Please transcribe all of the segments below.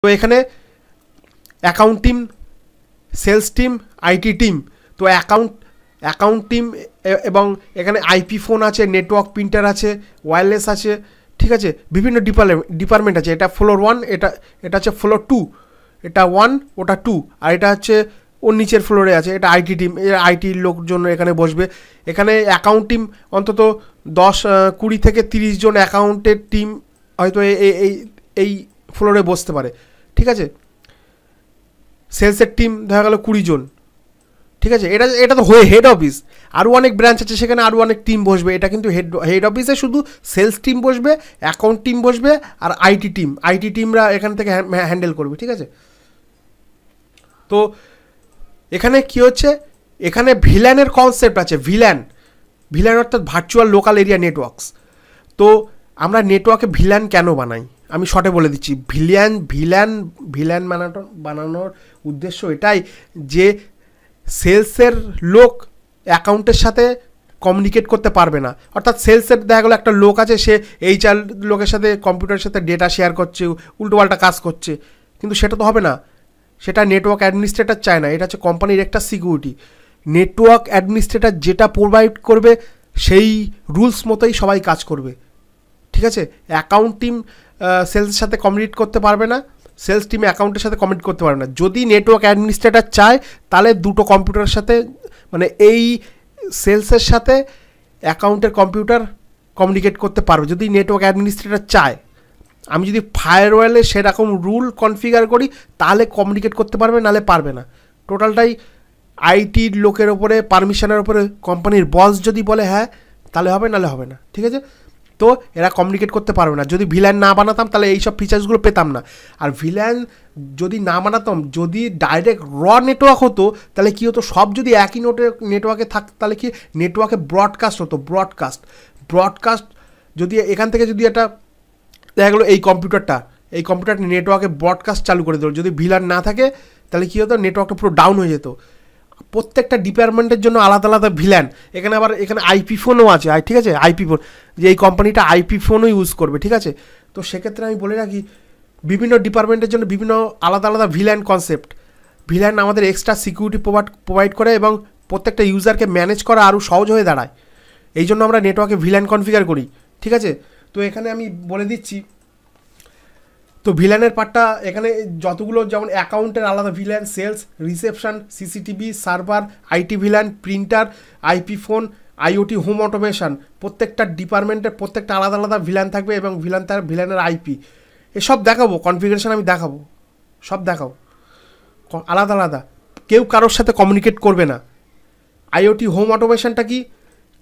তো এখানে account team, sales team, IT team. তো অ্যাকাউন্ট টিম এবং এখানে আইপি ফোন আছে, নেটওয়ার্ক প্রিন্টার আছে, ওয়্যারলেস আছে, ঠিক আছে, বিভিন্ন ডিপার্টমেন্ট আছে। এটা ফ্লোর 1, এটা হচ্ছে ফ্লোর 2, এটা 1 ওটা 2, আর এটা হচ্ছে ওর নিচের ফ্লোরে আছে, এটা আইটি টিম। আইটির লোকজন এখানে বসবে। এখানে অ্যাকাউন্ট টিম অন্তত 20 থেকে 30 জন অ্যাকাউন্টের টিম হয়তো এই ফ্লোরে বসতে পারে, ঠিক আছে। সেলসের টিম দেখা গেল 20 জন, ঠিক আছে। এটা তো হেড অফিস, আরও অনেক ব্রাঞ্চ আছে, সেখানে আরও অনেক টিম বসবে। এটা কিন্তু হেড অফিসে শুধু সেলস টিম বসবে, অ্যাকাউন্ট টিম বসবে, আর আইটি টিমরা এখান থেকে হ্যান্ডেল করবে, ঠিক আছে। তো এখানে কি হচ্ছে, এখানে ভিল্যানের কনসেপ্ট আছে। ভিল্যান অর্থাৎ ভার্চুয়াল লোকাল এরিয়া নেটওয়ার্কস। তো আমরা নেটওয়ার্কে ভিল্যান কেন বানাই আমি শর্টে বলে দিচ্ছি। ভিল্যান বানানোর উদ্দেশ্য এটাই যে সেলসের লোক অ্যাকাউন্টের সাথে কমিউনিকেট করতে পারবে না। অর্থাৎ সেলসের দেখা গেলো একটা লোক আছে, সে এইচআর লোকের সাথে কম্পিউটারের সাথে ডেটা শেয়ার করছে, উল্টোপাল্টা কাজ করছে, কিন্তু সেটা তো হবে না। সেটা নেটওয়ার্ক অ্যাডমিনিস্ট্রেটর চায় না। এটা হচ্ছে কোম্পানির একটা সিকিউরিটি। নেটওয়ার্ক অ্যাডমিনিস্ট্রেটর যেটা প্রোভাইড করবে সেই রুলস মতোই সবাই কাজ করবে, ঠিক আছে। অ্যাকাউন্ট টিম সেলসের সাথে কমিউনিকেট করতে পারবে না, সেলস টিম অ্যাকাউন্টের সাথে কমিউনিকেট করতে পারবে না। যদি নেটওয়ার্ক অ্যাডমিনিস্ট্রেটর চায় তাহলে দুটো কম্পিউটারের সাথে, মানে এই সেলসের সাথে অ্যাকাউন্টের কম্পিউটার কমিউনিকেট করতে পারবে যদি নেটওয়ার্ক অ্যাডমিনিস্ট্রেটর চায়। আমি যদি ফায়ারওয়ালে সেরকম রুল কনফিগার করি তাহলে কমিউনিকেট করতে পারবে, নাহলে পারবে না। টোটালটাই আইটির লোকের ওপরে, পারমিশনের ওপরে কোম্পানির বস যদি বলে হ্যাঁ তাহলে হবে, নাহলে হবে না, ঠিক আছে। তো এরা কমিউনিকেট করতে পারবে না। যদি ভিল্যান না বানাতাম তাহলে এইসব ফিচার্সগুলো পেতাম না। আর ভিল্যান যদি না বানাতাম, যদি ডাইরেক্ট নেটওয়ার্ক হতো তাহলে কী হতো, সব যদি একই নেটওয়ার্কে থাকতো তাহলে কি নেটওয়ার্কে ব্রডকাস্ট হতো। ব্রডকাস্ট যদি এখান থেকে যদি একটা দেখা গেলো এই কম্পিউটারটা নেটওয়ার্কে ব্রডকাস্ট চালু করে দিল, যদি ভিল্যান না থাকে তাহলে কী হতো, নেটওয়ার্কটা পুরো ডাউন হয়ে যেত। প্রত্যেকটা ডিপার্টমেন্টের জন্য আলাদা আলাদা ভিল্যান। এখানে আইপি ফোনও আছে, ঠিক আছে। আইপি ফোন, যে এই কোম্পানিটা আইপি ফোনও ইউজ করবে, ঠিক আছে। তো সেক্ষেত্রে আমি বলে রাখি, বিভিন্ন ডিপার্টমেন্টের জন্য বিভিন্ন আলাদা আলাদা ভিল্যান কনসেপ্ট। ভিল্যান আমাদের এক্সট্রা সিকিউরিটি প্রোভাইড করে এবং প্রত্যেকটা ইউজারকে ম্যানেজ করা আরও সহজ হয়ে দাঁড়ায়। এই জন্য আমরা নেটওয়ার্কে ভিল্যান কনফিগার করি, ঠিক আছে। তো এখানে আমি বলে দিচ্ছি, তো ভিল্যানের পার্টটা এখানে যতগুলো, যেমন অ্যাকাউন্টের আলাদা VLAN, sales, reception, CCTV, server, IT VLAN, printer, IP phone, IoT, home automation, প্রত্যেকটা ডিপার্টমেন্টের প্রত্যেকটা আলাদা আলাদা ভিল্যান থাকবে এবং ভিল্যানের আইপি এসব দেখাবো, কনফিগারেশন আমি দেখাবো, সব দেখাবো আলাদা আলাদা। কেউ কারোর সাথে কমিউনিকেট করবে না। আইওটি হোম অটোমেশনটা কি,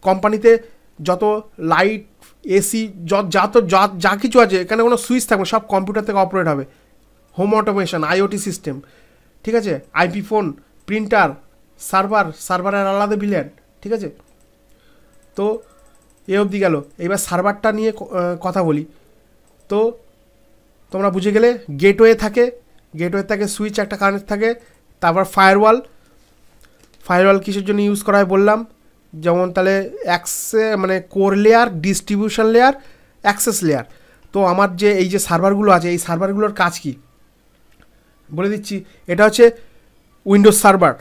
কোম্পানিতে যত লাইট, এসি, যা কিছু আছে, এখানে কোনো সুইচ থাকবে, সব কম্পিউটার থেকে অপারেট হবে। হোম অটোমেশন, আইওটি সিস্টেম, ঠিক আছে। আইপি ফোন, প্রিন্টার, সার্ভারের আলাদা ভিল্যান, ঠিক আছে। তো এ অবধি গেল। এইবার সার্ভারটা নিয়ে কথা বলি। তো তোমরা বুঝে গেলে, গেটওয়ে থাকে, সুইচ একটা কানেক্ট থাকে। তারপর ফায়ারওয়াল কিসের জন্য ইউজ করা হয় বললাম, যেমন তাহলে মানে core layer, distribution layer, access layer. তো আমার যে এই যে সার্ভারগুলো আছে, এই সার্ভারগুলোর কাজ কি বলে দিচ্ছি। এটা হচ্ছে উইন্ডোজ সার্ভার,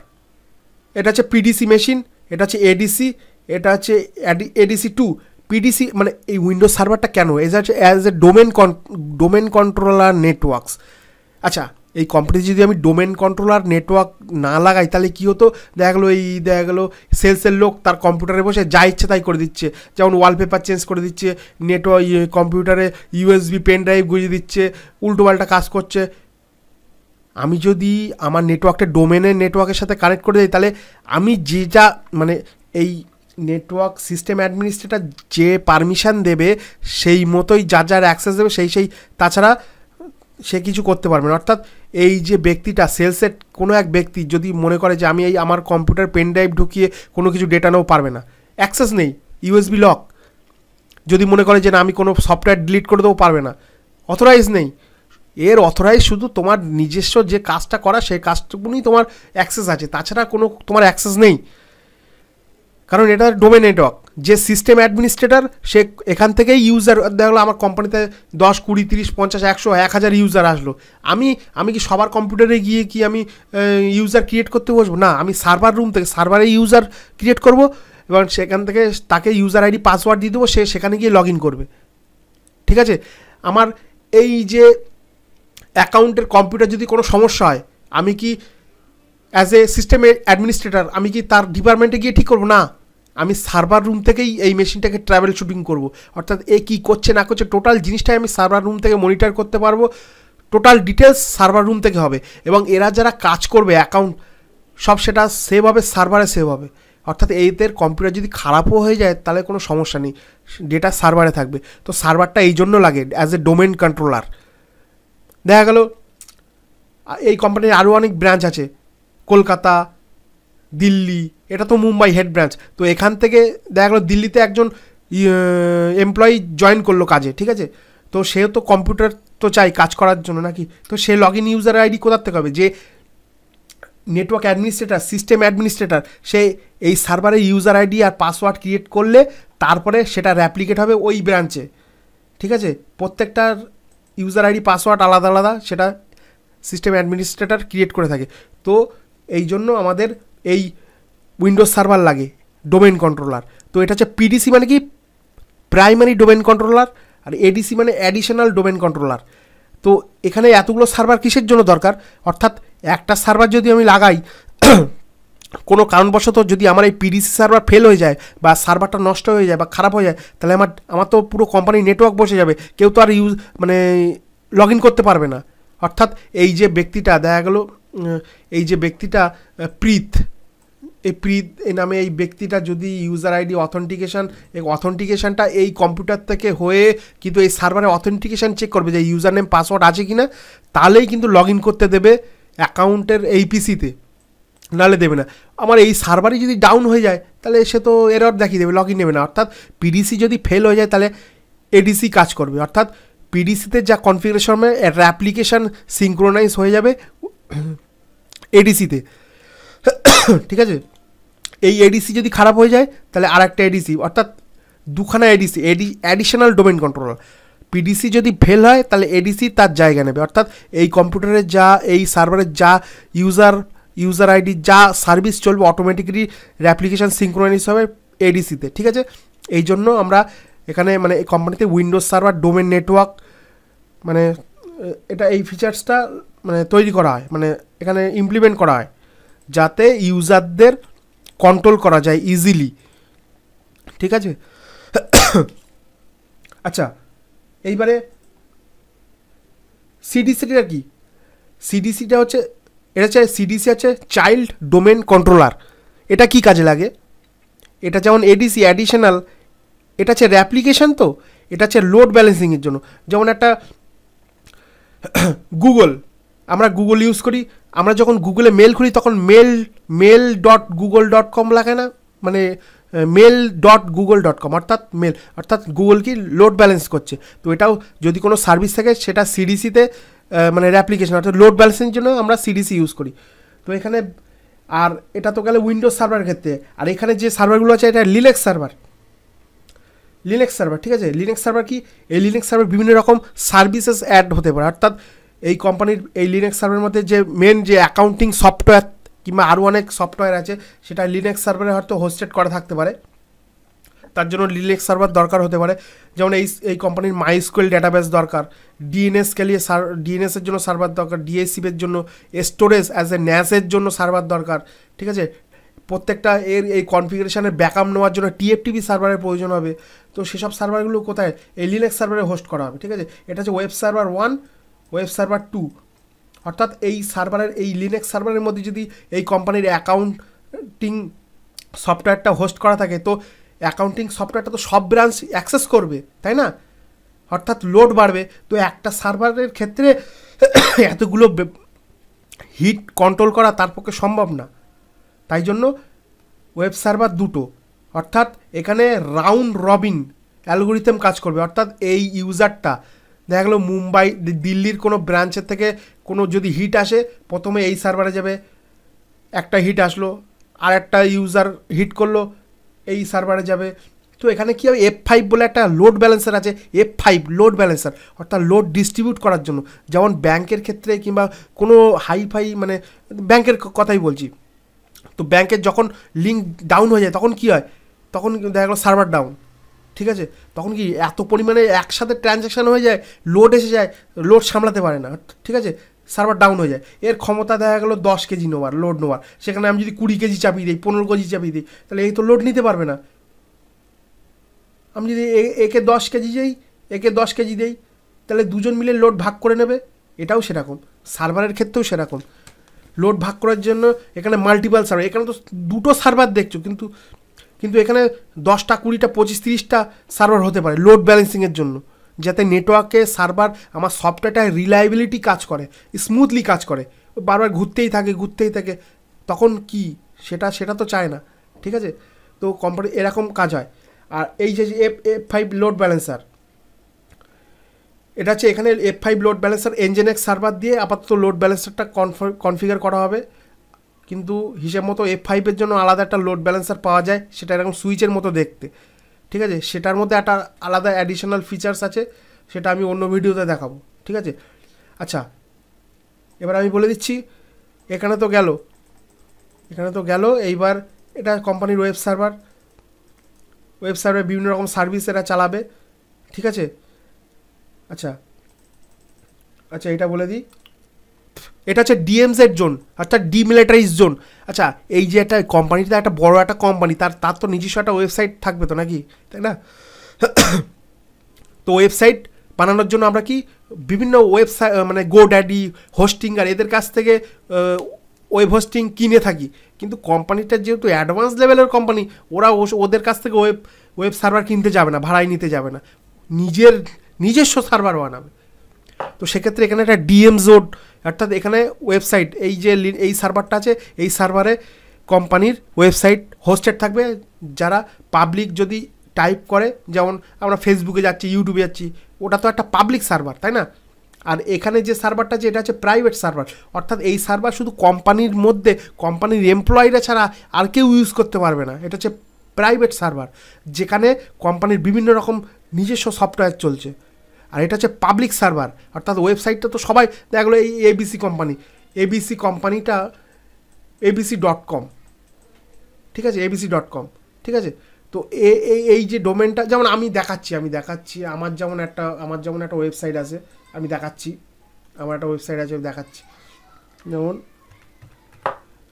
এটা হচ্ছে পিডিসি মেশিন, এটা হচ্ছে এডিসি, এটা হচ্ছে এডিসি 2। পিডিসি মানে এই উইন্ডোজ সার্ভারটা কেন, as a domain controller networks. আচ্ছা, এই কোম্পানিতে যদি আমি ডোমেন কন্ট্রোলার নেটওয়ার্ক না লাগাই তাহলে কী হতো, দেখা গেলো সেলসের লোক তার কম্পিউটারে বসে যা ইচ্ছে তাই করে দিচ্ছে। যেমন ওয়ালপেপার চেঞ্জ করে দিচ্ছে, কম্পিউটারে ইউএসবি পেন ড্রাইভ গুঁজে দিচ্ছে, উল্টোপাল্টা কাজ করছে। আমি যদি আমার নেটওয়ার্কের সাথে কানেক্ট করে দিই, তাহলে আমি যেটা মানে এই নেটওয়ার্ক সিস্টেম অ্যাডমিনিস্ট্রেটর যে পারমিশন দেবে সেই মতোই যার অ্যাক্সেস দেবে সেই, তাছাড়া সে কিছু করতে পারবে না। অর্থাৎ এই যে ব্যক্তিটা, সেলসের কোনো এক ব্যক্তি যদি মনে করে যে আমি এই আমার কম্পিউটার পেন ড্রাইভ ঢুকিয়ে কোনো কিছু ডেটা নেও, পারবে না, অ্যাক্সেস নেই, ইউএসবি লক। যদি মনে করে যে না আমি কোনো সফটওয়্যার ডিলিট করে দেবো, পারবে না, অথরাইজ নেই। এর অথরাইজ শুধু তোমার নিজস্ব যে কাজটা করা সেই কাজটুকুনি তোমার অ্যাক্সেস আছে, তাছাড়া কোনো তোমার অ্যাক্সেস নেই। কারণ এটা ডোমেন নেটওয়ার্ক। যে সিস্টেম অ্যাডমিনিস্ট্রেটর সে এখান থেকেই ইউজার, দেখলো আমার কোম্পানিতে 10, 20, 30, 50, 100, 1000 ইউজার আসলো, আমি কি সবার কম্পিউটারে গিয়ে কি আমি ইউজার ক্রিয়েট করতে বসবো? না, আমি সার্ভার রুম থেকে সার্ভারে ইউজার ক্রিয়েট করব এবং সেখান থেকে তাকে ইউজার আইডি পাসওয়ার্ড দিয়ে দেবো, সে সেখানে গিয়ে লগ ইন করবে। ঠিক আছে, আমার এই যে অ্যাকাউন্টের কম্পিউটার যদি কোনো সমস্যা হয়, আমি কি অ্যাজ এ সিস্টেম অ্যাডমিনিস্ট্রেটর আমি কি তার ডিপার্টমেন্টে গিয়ে ঠিক করবো? না, আমি সার্ভার রুম থেকেই এই মেশিনটাকে ট্রাভেল শুটিং করবো। অর্থাৎ এ কী করছে না করছে টোটাল জিনিসটাই আমি সার্ভার রুম থেকে মনিটর করতে পারবো, টোটাল ডিটেলস সার্ভার রুম থেকে হবে। এবং এরা যারা কাজ করবে অ্যাকাউন্ট সব সেটা সেভ হবে, সার্ভারে সেভ হবে। অর্থাৎ এদের কম্পিউটার যদি খারাপও হয়ে যায় তাহলে কোনো সমস্যা নেই, ডেটা সার্ভারে থাকবে। তো সার্ভারটা এই জন্য লাগে অ্যাজ এ ডোমেন কন্ট্রোলার। দেখা গেল এই কোম্পানির আরও অনেক ব্রাঞ্চ আছে, কলকাতা, দিল্লি, এটা তো মুম্বাই হেড ব্রাঞ্চ। তো এখান থেকে দেখা গেলো দিল্লিতে একজন এমপ্লয়ি জয়েন করলো কাজে, ঠিক আছে, তো সেও তো কম্পিউটার তো চাই কাজ করার জন্য নাকি, তো সে লগ ইন ইউজার আইডি কোথার থেকে হবে? যে নেটওয়ার্ক অ্যাডমিনিস্ট্রেটর, সিস্টেম অ্যাডমিনিস্ট্রেটর, সে এই সার্ভারে ইউজার আইডি আর পাসওয়ার্ড ক্রিয়েট করলে তারপরে সেটা র্যাপ্লিকেট হবে ওই ব্রাঞ্চে। ঠিক আছে, প্রত্যেকটার ইউজার আইডি পাসওয়ার্ড আলাদা আলাদা, সেটা সিস্টেম অ্যাডমিনিস্ট্রেটর ক্রিয়েট করে থাকে। তো এই জন্য আমাদের এই উইন্ডোজ সার্ভার লাগে ডোমেন কন্ট্রোলার। তো এটা হচ্ছে পিডিসি মানে কি, প্রাইমারি ডোমেন কন্ট্রোলার, আর এডিসি মানে অ্যাডিশনাল ডোমেন কন্ট্রোলার। তো এখানে এতগুলো সার্ভার কিসের জন্য দরকার? অর্থাৎ একটা সার্ভার যদি আমি লাগাই, কোনো কারণবশত যদি আমার এই পিডিসি সার্ভার ফেল হয়ে যায় বা সার্ভারটা নষ্ট হয়ে যায় বা খারাপ হয়ে যায়, তাহলে আমার তো পুরো কোম্পানির নেটওয়ার্ক বসে যাবে, কেউ তো আর লগ ইন করতে পারবে না। অর্থাৎ এই যে ব্যক্তিটা দেখা গেলো, এই যে ব্যক্তিটা প্রীত এই নামে এই ব্যক্তিটা যদি ইউজার আইডি অথেন্টিকেশনটা এই কম্পিউটার থেকে হয়ে কিন্তু এই সার্ভারে অথেন্টিকেশন চেক করবে যে ইউজার নেম পাসওয়ার্ড আছে কি না, তাহলেই কিন্তু লগ ইন করতে দেবে অ্যাকাউন্টের এই পিসিতে, নাহলে দেবে না। আমার এই সার্ভারই যদি ডাউন হয়ে যায় তাহলে সে তো এরর দেখিয়ে দেবে, লগ ইন নেবে না। অর্থাৎ পিডিসি যদি ফেল হয়ে যায় তাহলে এডিসি কাজ করবে। অর্থাৎ পিডিসিতে যা কনফিগারেশন হবে এর অ্যাপ্লিকেশান সিঙ্ক্রোনাইজ হয়ে যাবে এডিসিতে। ঠিক আছে, এই এডিসি যদি খারাপ হয়ে যায় তাহলে আর একটা এডিসি, অর্থাৎ দুখানা ADC, additional domain controller. PDC যদি ফেল হয় তাহলে এডিসি তার জায়গা নেবে। অর্থাৎ এই কম্পিউটারের যা, এই সার্ভারের যা ইউজার আইডি যা সার্ভিস চলবে অটোমেটিক্যালি অ্যাপ্লিকেশান সিঙ্ক্রোনাইজ হবে এডিসিতে। ঠিক আছে, এই জন্য আমরা এখানে এই কোম্পানিতে উইন্ডোজ সার্ভার ডোমেন নেটওয়ার্ক এটা এই ফিচার্সটা তৈরি করা হয়, এখানে ইমপ্লিমেন্ট করা হয় যাতে ইউজারদের কন্ট্রোল করা যায় ইজিলি। ঠিক আছে, আচ্ছা এইবারে সিডিসিটা কি? সিডিসিটা হচ্ছে সিডিসি হচ্ছে চাইল্ড ডোমেন কন্ট্রোলার। এটা কি কাজে লাগে? এটা যেমন এডিসি অ্যাডিশনাল, এটা হচ্ছে অ্যাপ্লিকেশান, তো এটা হচ্ছে লোড ব্যালেন্সিংয়ের জন্য। যেমন একটা আমরা গুগল ইউজ করি, আমরা যখন গুগলে মেল খুলি তখন mail.google.com লাগে না, mail.google.com, অর্থাৎ গুগল কি লোড ব্যালেন্স করছে। তো এটাও যদি কোনো সার্ভিস থাকে সেটা সিডিসিতে অ্যাপ্লিকেশন, অর্থাৎ লোড ব্যালেন্সিংয়ের জন্য আমরা সিডিসি ইউজ করি। তো এখানে আর এটা তো গেলে উইন্ডোজ সার্ভারের ক্ষেত্রে। আর এখানে যে সার্ভারগুলো আছে এটা লিনাক্স সার্ভার। ঠিক আছে, লিনাক্স সার্ভার কি? এই লিনাক্স সার্ভার বিভিন্ন রকম সার্ভিসেস অ্যাড হতে পারে। অর্থাৎ এই কোম্পানির এই লিনাক্স সার্ভারের মধ্যে যে মেন যে অ্যাকাউন্টিং সফটওয়্যার কিংবা আরও অনেক সফটওয়্যার আছে সেটা লিনাক্স সার্ভারে হয়তো হোস্টেড করা থাকতে পারে, তার জন্য লিনাক্স সার্ভার দরকার হতে পারে। যেমন এই কোম্পানির মাইস্কুয়েল ডেটাবেস দরকার, ডিএনএসের জন্য সার্ভার দরকার, ডিএসসিপের জন্য স্টোরেজ অ্যাজ এ ন্যাসের জন্য সার্ভার দরকার। ঠিক আছে, প্রত্যেকটা এই কনফিগারেশনের ব্যাকআপ নেওয়ার জন্য টিএফটিপি সার্ভারের প্রয়োজন হবে। তো সেসব সার্ভারগুলো কোথায়? এই লিনাক্স সার্ভারে হোস্ট করা হবে। ঠিক আছে, এটা হচ্ছে ওয়েব সার্ভার 1, ওয়েব সার্ভার 2। অর্থাৎ এই লিনাক্স সার্ভারের মধ্যে যদি এই কোম্পানির অ্যাকাউন্টিং সফটওয়্যারটা হোস্ট করা থাকে, তো অ্যাকাউন্টিং সফটওয়্যারটা তো সব ব্রাঞ্চ অ্যাক্সেস করবে, তাই না? অর্থাৎ লোড বাড়বে। তো একটা সার্ভারের ক্ষেত্রে এতগুলো হিট কন্ট্রোল করা তার পক্ষে সম্ভব না। তাই জন্য ওয়েব সার্ভার 2। অর্থাৎ এখানে রাউন্ড রবিন অ্যালগোরিথম কাজ করবে। অর্থাৎ এই ইউজারটা দেখা গেলো মুম্বাই, দিল্লির কোনো ব্রাঞ্চের থেকে কোনো যদি হিট আসে, প্রথমে এই সার্ভারে যাবে, একটা হিট আসলো, আর একটা ইউজার হিট করলো, এই সার্ভারে যাবে। তো এখানে কী হবে, F5 বলে একটা লোড ব্যালেন্সার আছে, F5 লোড ব্যালেন্সার, অর্থাৎ লোড ডিস্ট্রিবিউট করার জন্য। যেমন ব্যাংকের ক্ষেত্রে কিংবা কোনো হাইফাই মানে ব্যাংকের কথাই বলছি, তো ব্যাংকের যখন লিঙ্ক ডাউন হয়ে যায় তখন কী হয়, তখন দেখা গেলো সার্ভার ডাউন, ঠিক আছে, তখন কি এত পরিমাণে একসাথে ট্রানজ্যাকশান হয়ে যায়, লোড এসে যায়, লোড সামলাতে পারে না, ঠিক আছে, সার্ভার ডাউন হয়ে যায়। এর ক্ষমতা দেখা গেলো 10 কেজি নেওয়ার, লোড নেওয়ার, সেখানে আমি যদি 20 কেজি চাপিয়ে দিই, 15 কেজি চাপিয়ে দিই, তাহলে এই তো লোড নিতে পারবে না। আমি যদি একে 10 কেজি দিই, একে 10 কেজি দিই, তাহলে দুজন মিলে লোড ভাগ করে নেবে। এটাও সেরকম, সার্ভারের ক্ষেত্রেও সেরকম, লোড ভাগ করার জন্য এখানে মাল্টিপাল সার্ভার, এখানে তো দুটো সার্ভার দেখছো, কিন্তু এখানে 10টা 20টা 25 30টা সার্ভার হতে পারে লোড ব্যালেন্সিংয়ের জন্য, যাতে নেটওয়ার্কে সার্ভার আমার সফটওয়্যারটা রিলায়েবিলিটি কাজ করে, স্মুথলি কাজ করে, বারবার ঘুরতেই থাকে, তখন কি সেটা তো চায় না, ঠিক আছে। তো কোম্পানি এরকম কাজ হয়। আর এই যে F5 লোড ব্যালেন্সার, এটা হচ্ছে এখানে F5 load balancer NGINX server দিয়ে আপাতত লোড ব্যালেন্সারটা কনফিগার করা হবে, কিন্তু হিসেব মতো F5 এর জন্য আলাদা একটা লোড ব্যালেন্সার পাওয়া যায়, সেটা এরকম সুইচের মতো দেখতে, ঠিক আছে, সেটার মধ্যে একটা আলাদা অ্যাডিশনাল ফিচার্স আছে, সেটা আমি অন্য ভিডিওতে দেখাবো, ঠিক আছে। আচ্ছা, এবার আমি বলে দিচ্ছি, এখানে তো গেল, এইবার এটা কোম্পানির ওয়েব সার্ভারে বিভিন্ন রকম সার্ভিস এরা চালাবে, ঠিক আছে। আচ্ছা, এটা বলে দিই, এটা হচ্ছে DMZ জোন, অর্থাৎ ডিমিলিটারাইজ জোন। আচ্ছা, এই যে একটা কোম্পানিটা একটা বড় একটা কোম্পানি, তার তো নিজস্ব একটা ওয়েবসাইট থাকবে তো নাকি, তাই না? তো ওয়েবসাইট বানানোর জন্য আমরা কি বিভিন্ন ওয়েবসাইট মানে GoDaddy, হোস্টিংয়ার এদের কাছ থেকে ওয়েব হোস্টিং কিনে থাকি, কিন্তু কোম্পানিটা যেহেতু অ্যাডভান্স লেভেলের কোম্পানি, ওদের কাছ থেকে ওয়েব সার্ভার কিনতে যাবে না, ভাড়ায় নিতে যাবে না, নিজস্ব সার্ভার বানাবে। তো সেক্ষেত্রে এখানে একটা DM জোন, অর্থাৎ এখানে ওয়েবসাইট, এই সার্ভারটা আছে, এই সার্ভারে কোম্পানির ওয়েবসাইট হোস্টেড থাকবে, যারা পাবলিক যদি টাইপ করে, যেমন আমরা ফেসবুকে যাচ্ছি, ইউটিউবে যাচ্ছি, ওটা তো একটা পাবলিক সার্ভার, তাই না? আর এখানে যে সার্ভারটা আছে, এটা হচ্ছে প্রাইভেট সার্ভার, অর্থাৎ এই সার্ভার শুধু কোম্পানির মধ্যে, কোম্পানির এমপ্লয়িরা ছাড়া আর কেউ ইউজ করতে পারবে না। এটা হচ্ছে প্রাইভেট সার্ভার, যেখানে কোম্পানির বিভিন্ন রকম নিজস্ব সফটওয়্যার চলছে। আর এটা হচ্ছে পাবলিক সার্ভার, অর্থাৎ ওয়েবসাইটটা তো সবাই দেখা গেলো, এই ABC কোম্পানিটা abc.com, ঠিক আছে, abc.com, ঠিক আছে। তো এই যে ডোমেনটা, যেমন আমি দেখাচ্ছি আমার যেমন একটা ওয়েবসাইট আছে, আমি দেখাচ্ছি, যেমন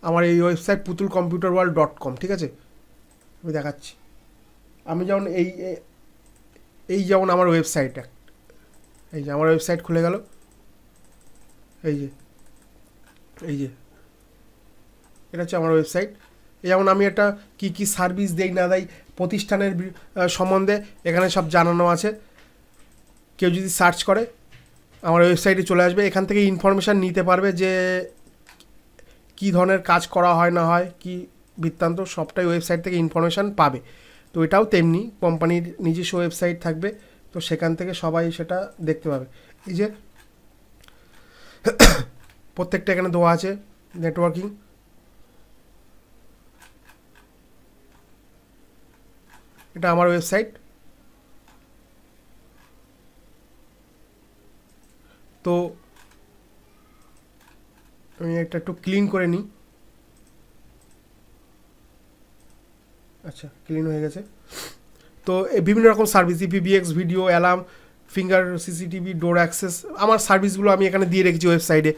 আমার এই ওয়েবসাইট putulcomputerworld.com, ঠিক আছে, আমি দেখাচ্ছি। আমি যেমন যেমন আমার ওয়েবসাইট, এই যে আমার ওয়েবসাইট খুলে গেল, এই যে এটা হচ্ছে আমার ওয়েবসাইট। যেমন আমি একটা কি সার্ভিস দেই না দেই, প্রতিষ্ঠানের সম্বন্ধে এখানে সব জানানো আছে। কেউ যদি সার্চ করে আমার ওয়েবসাইটে চলে আসবে, এখান থেকে ইনফরমেশান নিতে পারবে যে কী ধরনের কাজ করা হয় না হয়, কি বৃত্তান্ত, সবটাই ওয়েবসাইট থেকে ইনফরমেশান পাবে। তো এটাও তেমনি কোম্পানির নিজস্ব ওয়েবসাইট থাকবে, তো সেখান থেকে সবাই সেটা দেখতে পাবে। এই যে প্রত্যেকটা এখানে দেওয়া আছে নেটওয়ার্কিং, এটা আমার ওয়েবসাইট। তো আমি এটা একটু ক্লিন করে নিই। আচ্ছা, ক্লিন হয়ে গেছে। তো বিভিন্ন রকম service, EPBX, video, alarm, finger CCTV, ডোর অ্যাক্সেস, আমার সার্ভিসগুলো আমি এখানে দিয়ে রেখেছি ওয়েবসাইটে।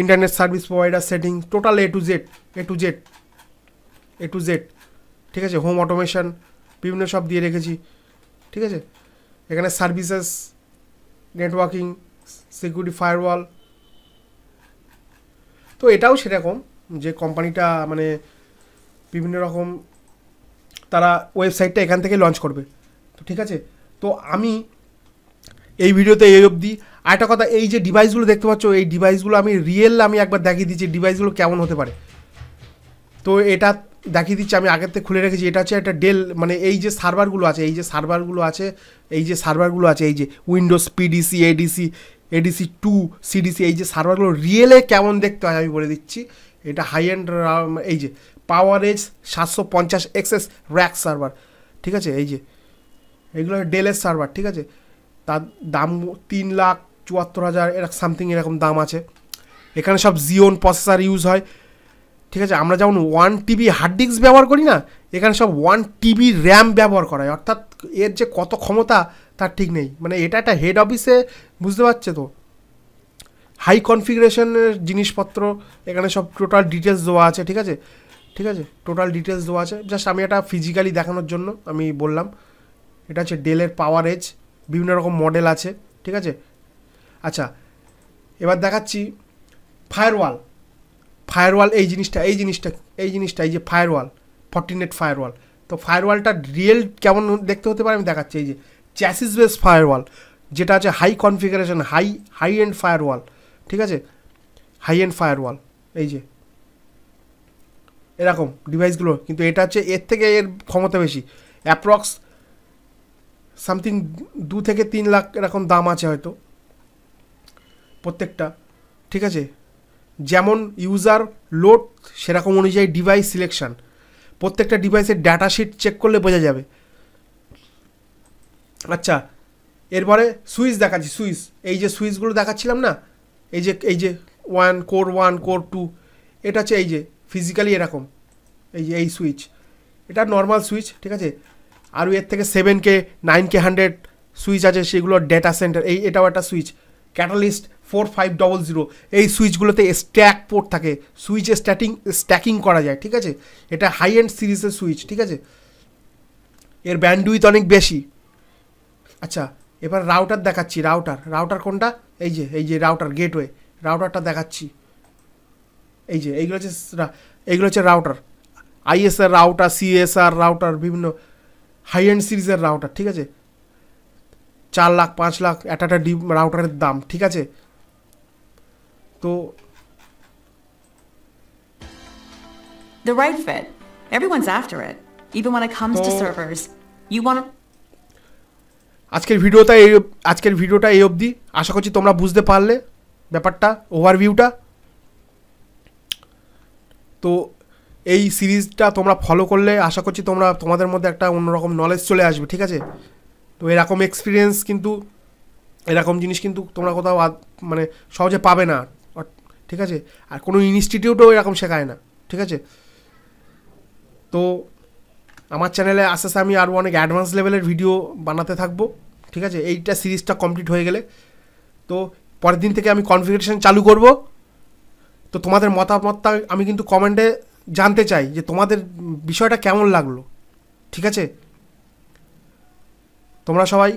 Internet service provider setting, total A to Z, ঠিক আছে, হোম অটোমেশন, বিভিন্ন সব দিয়ে রেখেছি, ঠিক আছে। এখানে সার্ভিসেস, নেটওয়ার্কিং, সিকিউরিটি, ফায়ারওয়াল। তো এটাও সেরকম যে কোম্পানিটা মানে বিভিন্ন রকম তারা ওয়েবসাইটটা এখান থেকে লঞ্চ করবে, তো ঠিক আছে। তো আমি এই ভিডিওতে এই অবধি। আরেকটা কথা, এই যে ডিভাইসগুলো দেখতে পাচ্ছ, এই ডিভাইসগুলো আমি একবার দেখিয়ে দিচ্ছি ডিভাইসগুলো কেমন হতে পারে। তো এটা দেখিয়ে দিচ্ছি, আমি আগের থেকে খুলে রেখেছি। এটা হচ্ছে একটা ডেল, মানে এই যে সার্ভারগুলো আছে, এই যে উইন্ডোজ PDC, ADC2, CDC, এই যে সার্ভারগুলো রিয়েলে কেমন দেখতে হয় আমি বলে দিচ্ছি। এটা হাই এন্ড, এই যে পাওয়ার এজ 750 এক্সএস র্যাক সার্ভার, ঠিক আছে। এই যে এগুলো ডেলের সার্ভার, ঠিক আছে। তার দাম 3,74,000 এরকম সামথিং এরকম দাম আছে। এখানে সব জিওন প্রসেসর ইউজ হয়, ঠিক আছে। আমরা যেমন 1 TB হার্ড ডিস্ক ব্যবহার করি না, এখানে সব 1 TB র্যাম ব্যবহার করা হয়, অর্থাৎ এর যে কত ক্ষমতা তার ঠিক নেই। মানে এটা একটা হেড অফিসে, বুঝতে পারছে তো, হাই কনফিগারেশনের জিনিসপত্র এখানে সব টোটাল ডিটেলস দেওয়া আছে, ঠিক আছে, ঠিক আছে, টোটাল ডিটেলস দেওয়া আছে। জাস্ট আমি এটা ফিজিক্যালি দেখানোর জন্য আমি বললাম। এটা হচ্ছে ডেলের পাওয়ার এজ, বিভিন্ন রকম মডেল আছে, ঠিক আছে। আচ্ছা, এবার দেখাচ্ছি ফায়ারওয়াল। ফায়ারওয়াল এই জিনিসটা এই যে ফায়ারওয়াল, ফর্টিনেট ফায়ারওয়াল। তো ফায়ারওয়ালটা রিয়েল কেমন দেখতে হতে পারে আমি দেখাচ্ছি। এই যে চ্যাসিস বেস ফায়ারওয়াল, যেটা আছে high configuration, high end firewall, ঠিক আছে, হাই এন্ড ফায়ারওয়াল। এই যে এরকম ডিভাইসগুলো, কিন্তু এটা হচ্ছে এর থেকে এর ক্ষমতা বেশি, অ্যাপ্রক্স সামথিং 2 থেকে 3 লাখ এরকম দাম আছে হয়তো প্রত্যেকটা, ঠিক আছে। যেমন ইউজার লোড সেরকম অনুযায়ী ডিভাইস সিলেকশান, প্রত্যেকটা ডিভাইসের ডাটা শিট চেক করলে বোঝা যাবে। আচ্ছা, এরপরে সুইচ দেখাচ্ছি। সুইচ, এই যে সুইচগুলো দেখাচ্ছিলাম না, এই যে 1 কোর 2, এটা হচ্ছে এই যে ফিজিক্যালি এরকম, এই যে এই সুইচ, এটা নর্মাল সুইচ, ঠিক আছে। আর এর থেকে 7K 9K 100 সুইচ আছে, সেগুলো ডেটা সেন্টার। এটাও একটা সুইচ, ক্যাটালিস্ট 4500। এই সুইচগুলোতে স্ট্যাক পোর্ট থাকে, সুইচে স্ট্যাকিং করা যায়, ঠিক আছে। এটা হাই এন্ড সিরিজের সুইচ, ঠিক আছে, এর ব্যান্ডউইথ অনেক বেশি। আচ্ছা, এবার রাউটার দেখাচ্ছি। রাউটার কোনটা, এই যে রাউটার গেটওয়ে, রাউটারটা দেখাচ্ছি। এই যে এইগুলো হচ্ছে router, ISR router, CSR router, বিভিন্ন হাই এন্ড সিরিজের রাউটার, ঠিক আছে। 4 লাখ 5 লাখ একটা রাউটারের দাম, ঠিক আছে। তো the right fit. Everyone's after it, even when it comes to servers. You want to... আজকের ভিডিওটা এই অবধি। আশা করছি তোমরা বুঝতে পারলে ব্যাপারটা, ওভারভিউটা। তো এই সিরিজটা তোমরা ফলো করলে আশা করছি তোমাদের মধ্যে একটা অন্যরকম নলেজ চলে আসবে, ঠিক আছে। তো এরকম এক্সপিরিয়েন্স কিন্তু, এরকম জিনিস কিন্তু তোমরা কোথাও মানে সহজে পাবে না, ঠিক আছে। আর কোনো ইনস্টিটিউটও এরকম শেখায় না, ঠিক আছে। তো আমার চ্যানেলে আস্তে আস্তে আমি আরও অনেক অ্যাডভান্স লেভেলের ভিডিও বানাতে থাকবো, ঠিক আছে। এইটা সিরিজটা কমপ্লিট হয়ে গেলে তো পরের দিন থেকে আমি কনফিগারেশন চালু করব। তো তোমাদের মতামতটা আমি কিন্তু কমেন্টে জানতে চাই যে তোমাদের বিষয়টা কেমন লাগলো, ঠিক আছে। তোমরা সবাই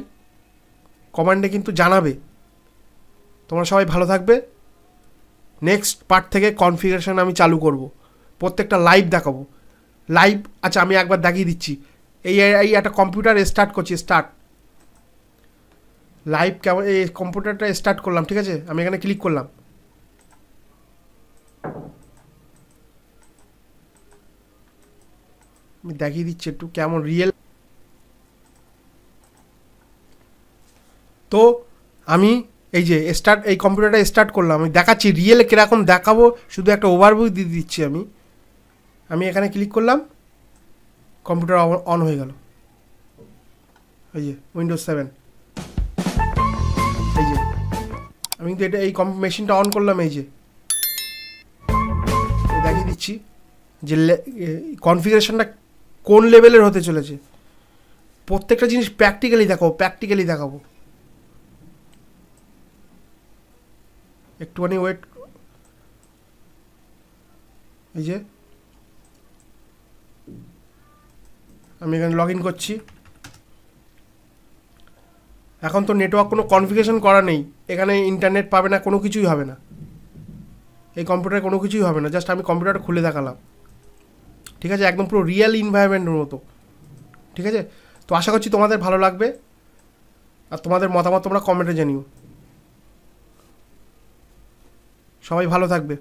কমেন্টে কিন্তু জানাবে। তোমরা সবাই ভালো থাকবে। নেক্সট পার্ট থেকে কনফিগারেশন আমি চালু করব, প্রত্যেকটা লাইভ দেখাবো, লাইভ। আচ্ছা, আমি একবার দেখিয়ে দিচ্ছি। এই একটা কম্পিউটার স্টার্ট করছি, লাইভ কেমন, এই কম্পিউটারটা স্টার্ট করলাম, ঠিক আছে। আমি এখানে ক্লিক করলাম, আমি দেখিয়ে দিচ্ছি একটু কেমন রিয়েল। তো আমি এই যে এই কম্পিউটারটা স্টার্ট করলাম, আমি দেখাচ্ছি রিয়েল কীরকম দেখাবো, শুধু একটা ওভারভিউ দিয়ে দিচ্ছি। আমি এখানে ক্লিক করলাম, কম্পিউটার অন হয়ে গেল। এই যে উইন্ডোজ 7, এই যে আমি কিন্তু এই মেশিনটা অন করলাম। এই যে দেখিয়ে দিচ্ছি যে কনফিগারেশনটা কোন লেভেলের হতে চলেছে। প্রত্যেকটা জিনিস প্র্যাকটিক্যালি দেখাবো। একটুখানি ওয়েট। এই যে আমি এখানে লগ ইন করছি। এখন তো নেটওয়ার্ক কোনো কনফিগারেশন করা নেই, এখানে ইন্টারনেট পাবে না, কোনো কিছুই হবে না, এই কম্পিউটারে কোনো কিছুই হবে না। জাস্ট আমি কম্পিউটারটা খুলে দেখালাম, ঠিক আছে, একদম পুরো রিয়েল এনভায়রনমেন্টের মতো, ঠিক আছে। তো আশা করছি তোমাদের ভালো লাগবে, আর তোমাদের মতামত তোমরা কমেন্টে জানিও। সবাই ভালো থাকবে।